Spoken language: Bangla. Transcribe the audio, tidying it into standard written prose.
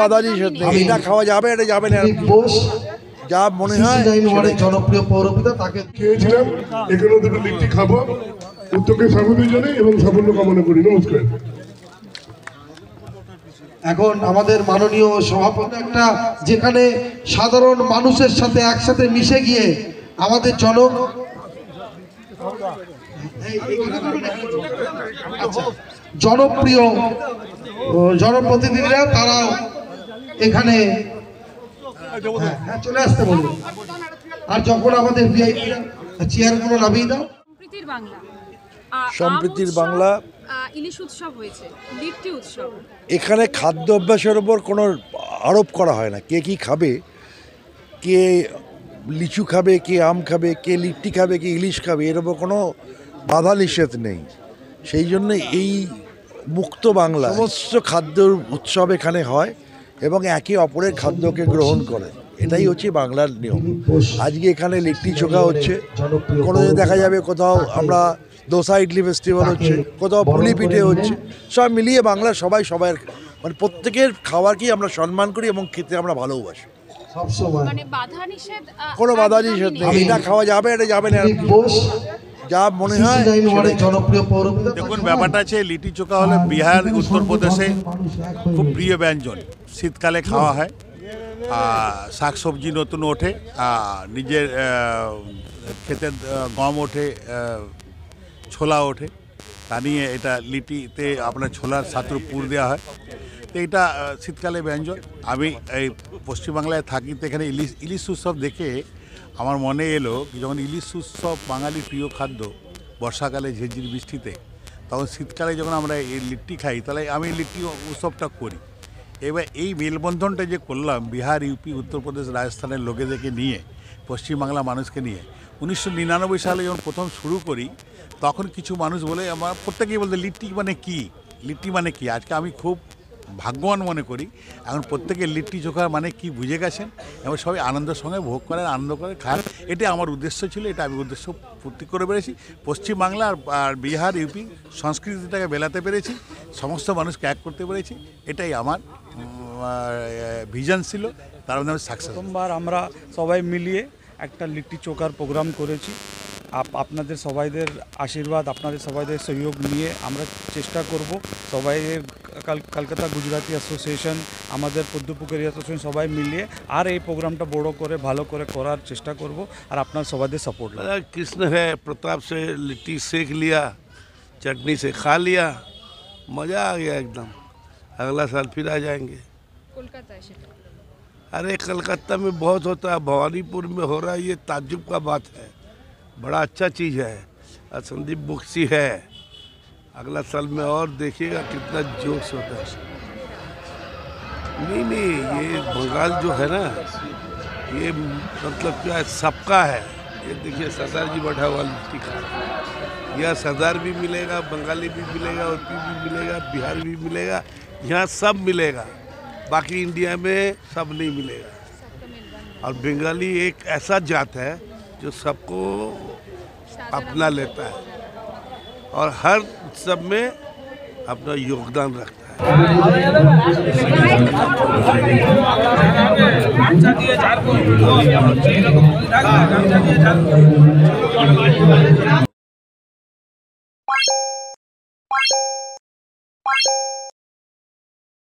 বাধা নিষেধ নেই, এটা খাওয়া যাবে, এটা যাবে না, যা মনে হয়। জনপ্রিয় পৌরপিতা তাকে খেয়েছিলাম, এখানে দুটো লিট্টি খাবো। উত্তরকে স্বাগত জানাই এবং সাফল্য কামনা করি। নমস্কার। এখন আমাদের মাননীয় সভাপতি একটা যেখানে সাধারণ মানুষের সাথে একসাথে মিশে গিয়ে আমাদের জনপ্রিয় জনপ্রতিনিধিরা তারা এখানে চলে আসতে বলুন। আর যখন আমাদের ভিআইপিরা চেয়ারগুলো নামিয়ে দাও। সম্প্রীতির বাংলা, সম্প্রীতির বাংলা ইলিশ উৎসব হয়েছে, লিট্টি উৎসব। এখানে খাদ্য অভ্যাসের ওপর কোনো আরোপ করা হয় না। কে কী খাবে, কে লিচু খাবে, কে আম খাবে, কে লিট্টি খাবে, কে ইলিশ খাবে, এর ওপর কোনো বাধা নিষেধ নেই। সেই জন্য এই মুক্ত বাংলা সমস্ত খাদ্য উৎসব এখানে হয় এবং একে অপরের খাদ্যকে গ্রহণ করে, এটাই হচ্ছে বাংলার নিয়ম। আজকে এখানে লিট্টি চোখা হচ্ছে, কোনো দেখা যাবে কোথাও আমরা দোসা ইডলি ফেস্টিভ্যাল হচ্ছে, কোথাও পুলি পিঠে হচ্ছে, সব মিলিয়ে বাংলা সবাই সবার মানে প্রত্যেকের খাবারকেই আমরা সম্মান করি এবং খেতে আমরা ভালোবাসি। মানে বাধা নিষেধ, কোনো বাধা নিষেধ নেই, এটা খাওয়া যাবে, এটা যাবে না, যা মনে হয়। জনপ্রিয় পৌরপিতা দেখুন, ব্যাপারটা আছে লিট্টি চোখা হলে বিহার উত্তরপ্রদেশে খুব প্রিয় ব্যঞ্জন, শীতকালে খাওয়া হয়। শাকসবজি নতুন ওঠে, নিজের খেতে গম ওঠে, ছোলা ওঠে, তা নিয়ে এটা লিটিতে আপনার ছোলার সাথে পুর দেওয়া হয়। তো এটা শীতকালে ব্যঞ্জন। আমি এই পশ্চিমবাংলায় থাকি, তো এখানে ইলিশ উৎসব দেখে আমার মনে এলো যখন ইলিশ উৎসব বাঙালির প্রিয় খাদ্য, বর্ষাকালে ঝিরঝির বৃষ্টিতে, তখন শীতকালে যখন আমরা এই লিট্টি খাই, তাহলে আমি লিট্টি উৎসবটা করি। এবার এই মেলবন্ধনটা যে করলাম বিহার, ইউপি, উত্তরপ্রদেশ, রাজস্থানের লোকেদেরকে নিয়ে, পশ্চিমবাংলা মানুষকে নিয়ে, 1999 সালে যখন প্রথম শুরু করি, তখন কিছু মানুষ বলে, আমার প্রত্যেকেই বলতে লিট্টি মানে কী, লিট্টি মানে কী। আজকে আমি খুব ভাগ্যবান মনে করি, এখন প্রত্যেকে লিট্টি চোখা মানে কি বুঝে গেছেন এবং সবাই আনন্দের সঙ্গে ভোগ করেন, আনন্দ করে খান। এটা আমার উদ্দেশ্য ছিল, এটা আমি উদ্দেশ্য পূর্তি করে পেরেছি। পশ্চিমবাংলা আর বিহার, ইউপি সংস্কৃতিটাকে বেলাতে পেরেছি, সমস্ত মানুষকে এক করতে পেরেছি, এটাই আমার ভিশন ছিল, তার মধ্যে আমি সাকসেস। প্রথমবার আমরা সবাই মিলিয়ে একটা লিট্টি চোখার প্রোগ্রাম করেছি। আপনাদের সবাইদের আশীর্বাদ, আপনাদের সবাইদের সহযোগ নিয়ে আমরা চেষ্টা করব। সবাইয়ের কলকাতা গুজরাটি অ্যাসোসিয়েশন, আমাদের পদ্মপুকুরি অ্যাসোসিয়েশন সবাই মিলিয়ে আর এই প্রোগ্রামটা বড় করে ভালো করে করার চেষ্টা করব। আর আপনার সবাইদের সাপোর্ট। कृष्ण है प्रताप से लिट्टी सेक लिया, चटनी से खा लिया, मज़ा आ गया एकदम। अगला साल फिर आ जाएंगे। কলকাতায় সেটা अरे कलकत्ता में बहुत होता है, भवानीपुर में हो रहा है, ये ताज्जुब का बात है, बड़ा अच्छा चीज़ है। और संदीप बुक्सी है, अगला साल में और देखिएगा कितना जोश होता है। नहीं, ये बंगाल जो है ना, ये मतलब क्या है, सबका है। ये देखिए सरदार जी बैठा हुआ लिट्टी खा रहा है, यहाँ सरदार भी मिलेगा, बंगाली भी मिलेगा, यूपी भी मिलेगा, बिहार भी मिलेगा, यहाँ सब मिलेगा। बाकी इंडिया में सब नहीं मिलेगा। और बंगाली एक ऐसा जात है जो सबको अपना लेता है और हर उत्सव में अपना योगदान रखता है।